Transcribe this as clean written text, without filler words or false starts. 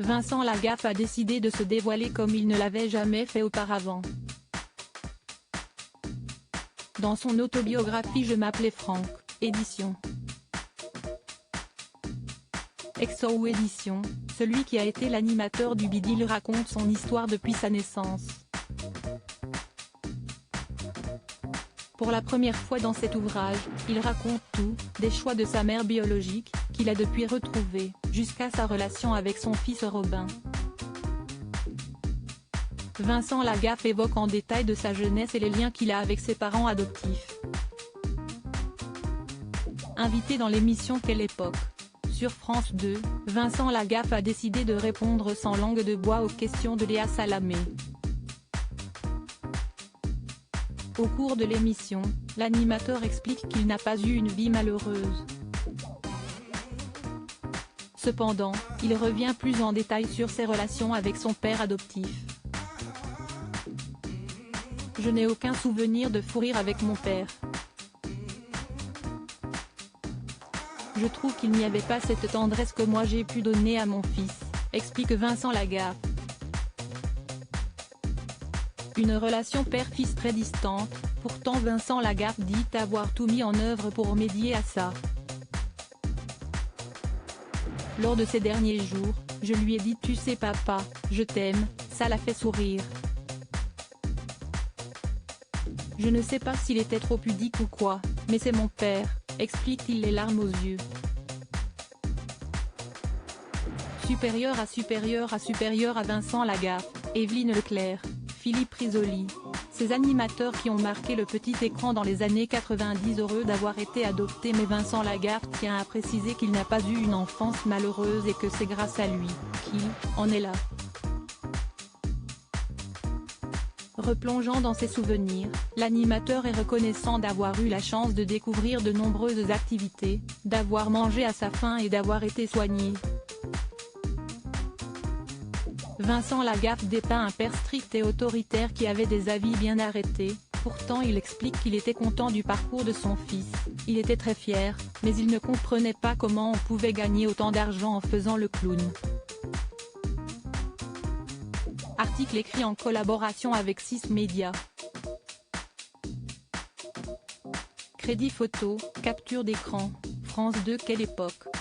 Vincent Lagaffe a décidé de se dévoiler comme il ne l'avait jamais fait auparavant. Dans son autobiographie Je m'appelais Franck, édition Exo édition, celui qui a été l'animateur du Bidil raconte son histoire depuis sa naissance. Pour la première fois dans cet ouvrage, il raconte tout, des choix de sa mère biologique, qu'il a depuis retrouvée, jusqu'à sa relation avec son fils Robin. Vincent Lagaffe évoque en détail de sa jeunesse et les liens qu'il a avec ses parents adoptifs. Invité dans l'émission Quelle époque? Sur France 2, Vincent Lagaffe a décidé de répondre sans langue de bois aux questions de Léa Salamé. Au cours de l'émission, l'animateur explique qu'il n'a pas eu une vie malheureuse. Cependant, il revient plus en détail sur ses relations avec son père adoptif. Je n'ai aucun souvenir de fou rire avec mon père. Je trouve qu'il n'y avait pas cette tendresse que moi j'ai pu donner à mon fils, explique Vincent Lagaffe. Une relation père-fils très distante, pourtant Vincent Lagaffe dit avoir tout mis en œuvre pour remédier à ça. Lors de ces derniers jours, je lui ai dit « Tu sais papa, je t'aime », ça l'a fait sourire. Je ne sais pas s'il était trop pudique ou quoi, mais c'est mon père, explique-t-il les larmes aux yeux. Supérieur à Vincent Lagaffe, Evelyne Leclerc, Philippe Risoli. Ces animateurs qui ont marqué le petit écran dans les années 90 heureux d'avoir été adoptés, mais Vincent Lagaffe tient à préciser qu'il n'a pas eu une enfance malheureuse et que c'est grâce à lui qu'il en est là. Replongeant dans ses souvenirs, l'animateur est reconnaissant d'avoir eu la chance de découvrir de nombreuses activités, d'avoir mangé à sa faim et d'avoir été soigné. Vincent Lagaffe dépeint un père strict et autoritaire qui avait des avis bien arrêtés, pourtant il explique qu'il était content du parcours de son fils, il était très fier, mais il ne comprenait pas comment on pouvait gagner autant d'argent en faisant le clown. Article écrit en collaboration avec 6 médias. Crédit photo, capture d'écran, France 2 Quelle époque?